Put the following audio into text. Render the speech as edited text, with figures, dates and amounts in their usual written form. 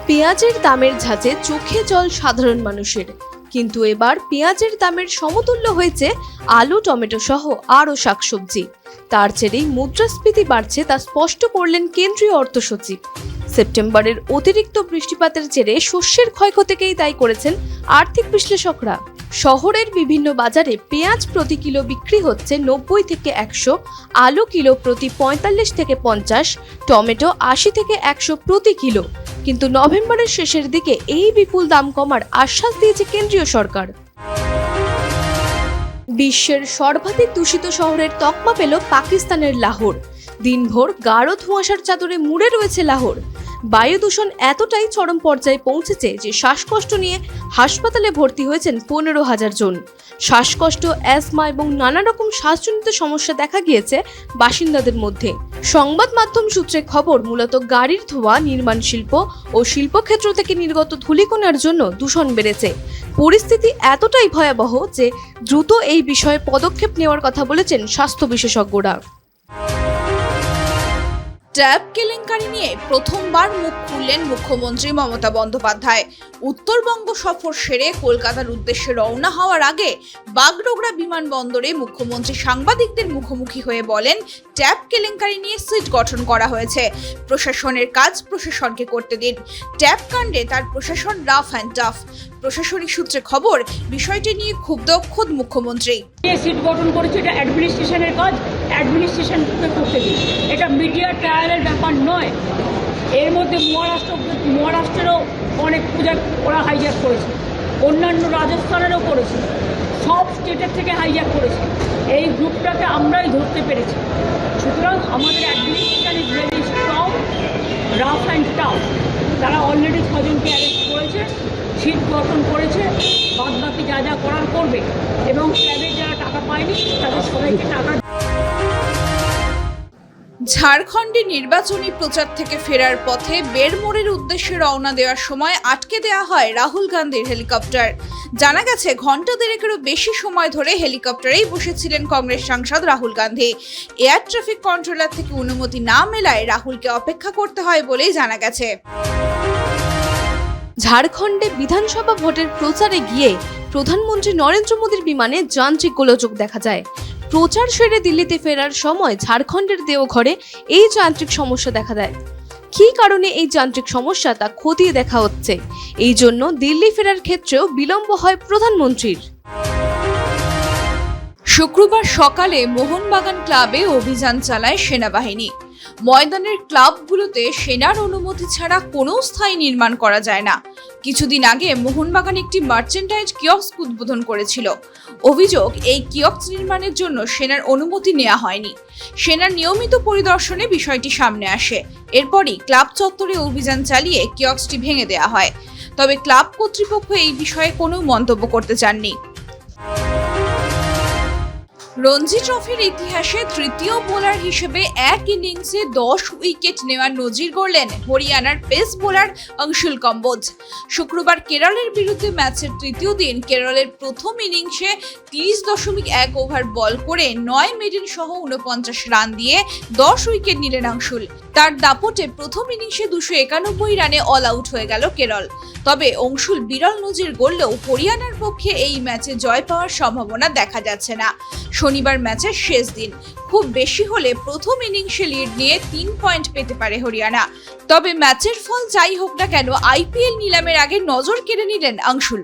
পেঁয়াজের দামের ঝাঁজে চোখে জল সাধারণ মানুষের, কিন্তু এবার পেঁয়াজের দামের সমতুল্য হয়েছে আলু, টমেটো সহ আরও শাকসবজি। তার জেরেই মুদ্রাস্ফীতি বাড়ছে তা স্পষ্ট করলেন কেন্দ্রীয় অর্থ সচিব। সেপ্টেম্বরের অতিরিক্ত বৃষ্টিপাতের জেরে শস্যের ক্ষয়ক্ষতিকেই দায়ী করেছেন আর্থিক বিশ্লেষকরা। শহরের বিভিন্ন বাজারে পেঁয়াজ প্রতি কিলো বিক্রি হচ্ছে 90 থেকে 100, আলু কিলো প্রতি 45 থেকে 50, টমেটো 80 থেকে 100 প্রতি কিলো। কিন্তু নভেম্বরের শেষের দিকে এই বিপুল দাম কমার আশ্বাস দিয়েছে কেন্দ্রীয় সরকার। বিশ্বের সর্বাধিক দূষিত শহরের তকমা পেল পাকিস্তানের লাহোর। দিনভর গাঢ় ধোঁয়াশার চাদরে মুড়ে রয়েছে লাহোর। বায়ু দূষণ এতটাই চরম পর্যায়ে পৌঁছেছে যে শ্বাসকষ্ট নিয়ে হাসপাতালে ভর্তি হয়েছেন 15,000 জন। শ্বাসকষ্ট, অ্যাজমা এবং নানা রকম শ্বাসজনিত সমস্যা দেখা গিয়েছে বাসিন্দাদের মধ্যে। সংবাদ মাধ্যম সূত্রে খবর, মূলত গাড়ির ধোঁয়া, নির্মাণ শিল্প ও শিল্পক্ষেত্র থেকে নির্গত ধূলিকণার জন্য দূষণ বেড়েছে। পরিস্থিতি এতটাই ভয়াবহ যে দ্রুত এই বিষয়ে পদক্ষেপ নেওয়ার কথা বলেছেন স্বাস্থ্য বিশেষজ্ঞরা। ট্যাব কেলেঙ্কারি নিয়ে প্রথমবার মুখ খুললেন মুখ্যমন্ত্রী মমতা বন্দ্যোপাধ্যায়। উত্তরবঙ্গ সফর সেরে কলকাতার উদ্দেশ্যে রওনা হওয়ার আগে বাগডোগরা বিমানবন্দরে মুখ্যমন্ত্রী সাংবাদিকদের মুখোমুখি হয়ে বলেন, ট্যাব কেলেঙ্কারি নিয়ে সিট গঠন করা হয়েছে। প্রশাসনের কাজ প্রশাসনকে করতে দিন। ট্যাব কাণ্ডে তার প্রশাসন রাফ অ্যান্ড টাফ। প্রশাসনিক সূত্রে খবর, বিষয়টি নিয়ে ক্ষুব্ধ খোদ মুখ্যমন্ত্রী। সিট গঠন করেছে, এটা অ্যাডমিনিস্ট্রেশনের কাজ, অ্যাডমিনিস্ট্রেশনকে করতে দিন। এটা মিডিয়া ট্রায়ালের ব্যাপার নয়। এর মধ্যে মহারাষ্ট্রেরও অনেক পূজা ওরা হাইজ্যাক করেছে, অন্যান্য রাজস্থানেরও করেছে, সব স্টেটের থেকে হাইজ্যাক করেছে। এই গ্রুপটাকে আমরাই ধরতে পেরেছি। সুতরাং আমাদের administration is very strong, rough and tough. তারা অলরেডি 6 জনকে অ্যারেস্ট করেছে, সিট গঠন করেছে, বাদবাকি যা যা করার করবে, এবং ট্যাবে যারা টাকা পায়নি তাদের সবাইকে টাকা। ঝাড়খণ্ডে নির্বাচনী প্রচার থেকে ফেরার পথে বেরমোরের উদ্দেশ্যে রওনা দেওয়ার সময় আটকে দেওয়া হয় রাহুল গান্ধীর হেলিকপ্টার। জানা গেছে, ঘন্টা দেড়েকেরও বেশি সময় ধরে হেলিকপ্টারেই বসেছিলেন কংগ্রেস সাংসদ Rahul Gandhi. Air traffic controller থেকে অনুমতি না মেলায় রাহুলকে অপেক্ষা করতে হয় বলেই জানা গেছে। ঝাড়খণ্ডে বিধানসভা ভোটের প্রচারে গিয়ে প্রধানমন্ত্রী নরেন্দ্র মোদীর বিমানে যান্ত্রিক গোলযোগ দেখা যায়। প্রচার সেরে দিল্লিতে ফেরার সময় ঝাড়খণ্ডের দেওঘরে এই যান্ত্রিক সমস্যা দেখা দেয়। কী কারণে এই যান্ত্রিক সমস্যা তা খতিয়ে দেখা হচ্ছে। এই জন্য দিল্লি ফেরার ক্ষেত্রেও বিলম্ব হয় প্রধানমন্ত্রীর। শুক্রবার সকালে মোহনবাগান ক্লাবে অভিযান চালায় সেনাবাহিনী। ময়দানের ক্লাবগুলোতে সেনার অনুমতি ছাড়া কোনো স্থায়ী নির্মাণ করা যায় না। কিছুদিন আগে মোহনবাগান একটি মার্চেন্টাইজ কিয়স্ক উদ্বোধন করেছিল। অভিযোগ, এই কিয়স্ক নির্মাণের জন্য সেনার অনুমতি নেওয়া হয়নি। সেনার নিয়মিত পরিদর্শনে বিষয়টি সামনে আসে। এরপরই ক্লাব চত্বরে অভিযান চালিয়ে কিয়স্কটি ভেঙে দেওয়া হয়। তবে ক্লাব কর্তৃপক্ষ এই বিষয়ে কোনো মন্তব্য করতে চাননি। রঞ্জি ট্রফির ইতিহাসে তৃতীয় বোলার হিসেবে এক ইনিংসে 10 উইকেট নেওয়ার নজির গড়লেন হরিয়ানার পেস বোলার অংশুল কম্বোজ। শুক্রবার কেরলের বিরুদ্ধে ম্যাচের তৃতীয় দিন কেরলের প্রথম ইনিংসে 30.1 ওভার বল করে 9 মেডেন সহ 49 রান দিয়ে 10 উইকেট নিলেন অংশুল। তার দাপটে প্রথম ইনিংসে 291 রানে অল আউট হয়ে গেল কেরল। তবে অংশুল বিরল নজির গড়লেও হরিয়ানার পক্ষে এই ম্যাচে জয় পাওয়ার সম্ভাবনা দেখা যাচ্ছে না। শনিবার ম্যাচের শেষ দিন, খুব বেশি হলে প্রথম ইনিংসে লিড নিয়ে 3 পয়েন্ট পেতে পারে হরিয়ানা। তবে ম্যাচের ফল যাই হোক না কেন, আইপিএল নিলামের আগে নজর কেড়ে নিলেন অংশুল।